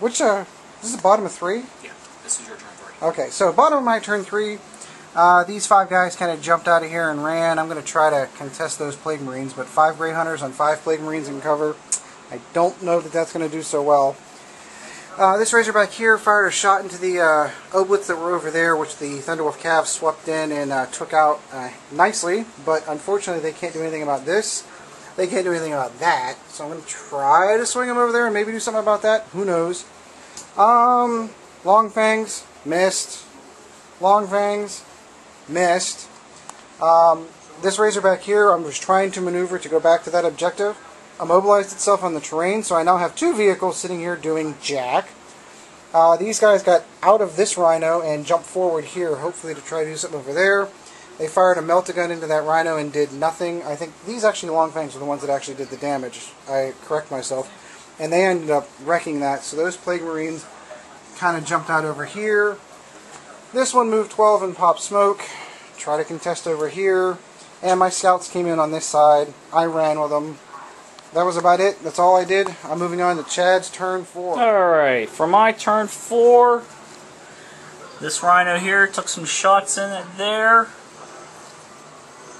Which, this is the bottom of 3? Yeah, this is your turn 3. Okay, so bottom of my turn 3. These 5 guys kind of jumped out of here and ran. I'm going to try to contest those Plague Marines, but 5 Grey Hunters on 5 Plague Marines in cover. I don't know that that's going to do so well. This Razorback here fired a shot into the oblets that were over there, which the Thunderwolf Cav swept in and took out nicely, but unfortunately they can't do anything about this. They can't do anything about that, so I'm going to try to swing them over there and maybe do something about that. Who knows? Long Fangs, missed. Long Fangs, missed. This Razorback here, I'm just trying to maneuver to go back to that objective. Immobilized itself on the terrain, so I now have 2 vehicles sitting here doing jack. These guys got out of this Rhino and jumped forward here, hopefully to try to do something over there. They fired a melt-a-gun into that Rhino and did nothing. I think these actually Long Fangs are the ones that actually did the damage. I correct myself. And they ended up wrecking that, so those Plague Marines kind of jumped out over here. This one moved 12 and popped smoke. Try to contest over here. And my scouts came in on this side. I ran with them. That was about it. That's all I did. I'm moving on to Chad's turn 4. Alright, for my turn 4, this Rhino here took some shots in it there.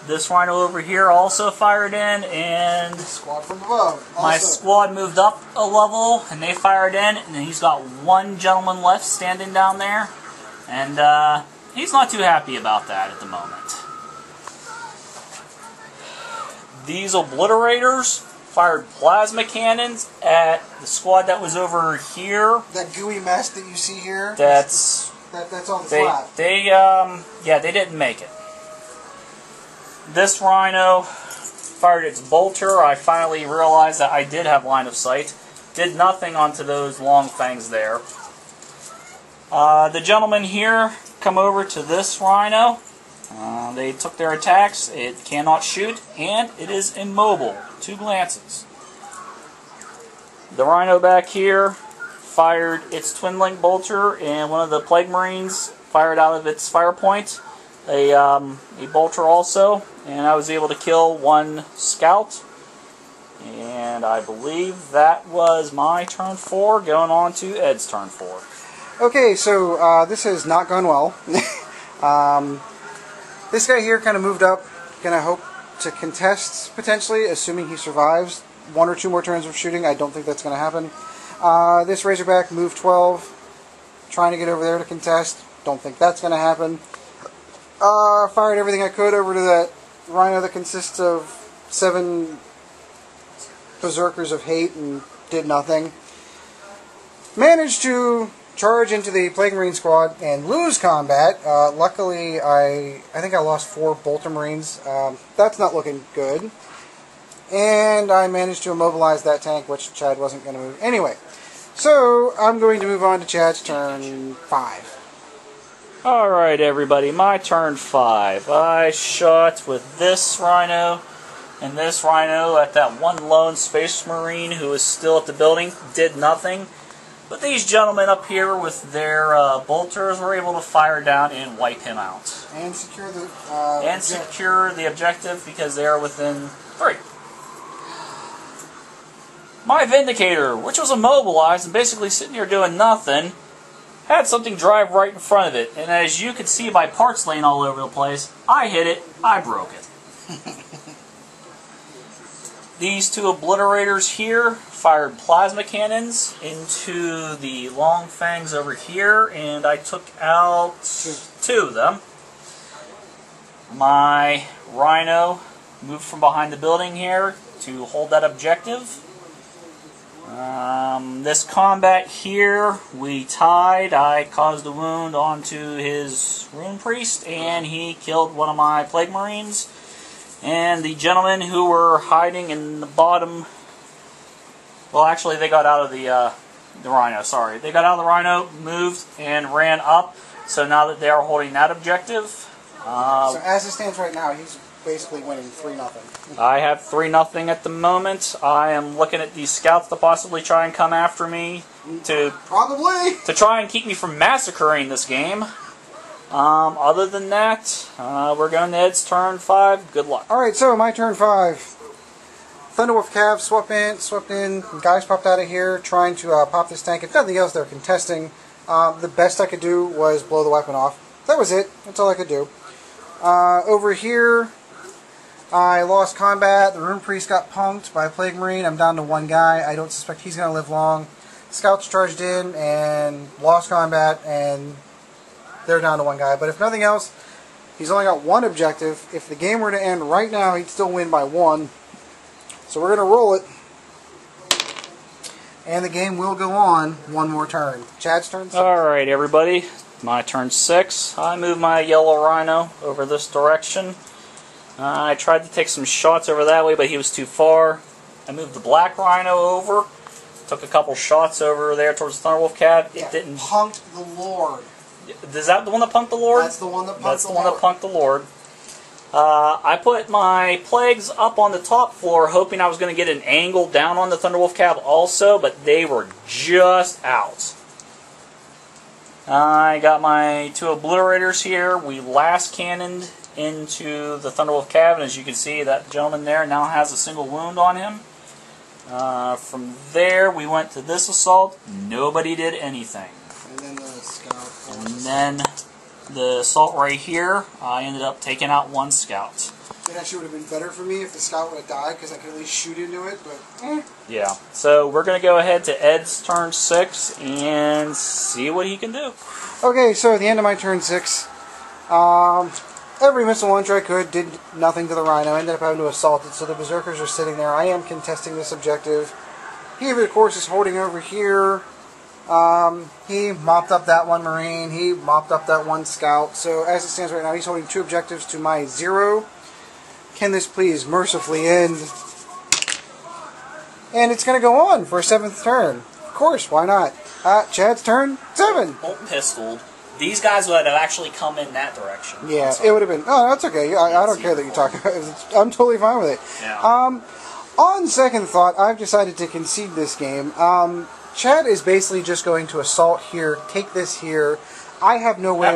This Rhino over here also fired in, and Squad from above. my squad moved up a level, and they fired in, and he's got 1 gentleman left standing down there, and he's not too happy about that at the moment. These Obliterators fired plasma cannons at the squad that was over here. That gooey mess that you see here. That's all that's left. Yeah, they didn't make it. This Rhino fired its bolter. I finally realized that I did have line of sight. Did nothing onto those Long Fangs there. The gentlemen here come over to this Rhino. They took their attacks. It cannot shoot, and it is immobile. 2 glances. The Rhino back here fired its twin link bolter, and one of the Plague Marines fired out of its fire point a bolter also, and I was able to kill 1 scout. And I believe that was my turn 4, going on to Ed's turn 4. Okay, so this has not gone well. This guy here kind of moved up, gonna hope to contest, potentially, assuming he survives 1 or 2 more turns of shooting. I don't think that's going to happen. This Razorback moved 12, trying to get over there to contest. Don't think that's going to happen. Fired everything I could over to that Rhino that consists of 7 Berserkers of Hate and did nothing. Managed to charge into the Plague Marine squad and lose combat. Luckily, I think I lost 4 Bolter Marines. That's not looking good. And I managed to immobilize that tank, which Chad wasn't going to move. Anyway, so I'm going to move on to Chad's turn 5. Alright everybody, my turn 5. I shot with this Rhino and this Rhino at that 1 lone Space Marine who was still at the building. Did nothing. But these gentlemen up here with their bolters were able to fire down and wipe him out. And secure the secure the objective because they are within 3. My Vindicator, which was immobilized and basically sitting here doing nothing, had something drive right in front of it. And as you can see by parts laying all over the place, I hit it, I broke it. These 2 Obliterators here fired plasma cannons into the Long Fangs over here, and I took out 2 of them. My Rhino moved from behind the building here to hold that objective. This combat here, we tied. I caused a wound onto his Rune Priest, and he killed one of my Plague Marines. And the gentlemen who were hiding in the bottom, well, actually, they got out of the Rhino, sorry. They got out of the Rhino, moved, and ran up. So now that they are holding that objective... so as it stands right now, he's basically winning 3-0. I have 3-0 at the moment. I am looking at these scouts to possibly try and come after me to try and keep me from massacring this game. Other than that, we're going to Ed's turn 5. Good luck. Alright, so my turn 5. Thunderwolf Cav swept in. Guys popped out of here trying to pop this tank. If nothing else, they're contesting. The best I could do was blow the weapon off. That was it. That's all I could do. Over here, I lost combat. The Rune Priest got punked by a Plague Marine. I'm down to one guy. I don't suspect he's going to live long. Scouts charged in and lost combat, and they're down to one guy. But if nothing else, he's only got one objective. If the game were to end right now, he'd still win by one. So we're going to roll it. And the game will go on one more turn. Chad's turn 6. Alright, everybody. My turn 6. I moved my yellow rhino over this direction. I tried to take some shots over that way, but he was too far. I moved the black rhino over. Took a couple shots over there towards the Thunderwolf Cav. It didn't. Punked the Lord. Is that the one that punked the Lord? That's the one that punked the Lord. That's the one that punked the Lord. I put my plagues up on the top floor, hoping I was going to get an angle down on the Thunderwolf Cav also, but they were just out. I got my 2 obliterators here. We last cannoned into the Thunderwolf Cav, and as you can see, that gentleman there now has a single wound on him. From there, we went to this assault. Nobody did anything. And then the scout. And then the assault right here, I ended up taking out 1 scout. It actually would have been better for me if the scout would have died, because I could at least shoot into it, but Yeah. So we're going to go ahead to Ed's turn 6 and see what he can do. Okay, so at the end of my turn 6, every missile launcher I could did nothing to the Rhino. I ended up having to assault it, so the Berserkers are sitting there. I am contesting this objective. He, of course, is holding over here. He mopped up that 1 Marine. He mopped up that 1 Scout. So as it stands right now, he's holding 2 objectives to my 0. Can this please mercifully end? And it's going to go on for a 7th turn. Of course, why not? Chad's turn 7. Bolt pistoled. These guys would have actually come in that direction. Yeah, it would have been. Oh, that's okay. I don't care that you talk about it. I'm totally fine with it. Yeah. On second thought, I've decided to concede this game. Chad is basically just going to assault here, take this here. I have no way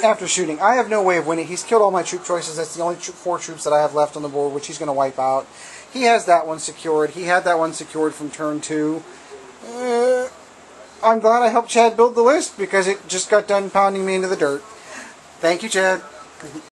After shooting. I have no way of winning. He's killed all my troop choices. That's the only 4 troops that I have left on the board, which he's going to wipe out. He has that one secured. He had that one secured from turn 2. I'm glad I helped Chad build the list, because it just got done pounding me into the dirt. Thank you, Chad.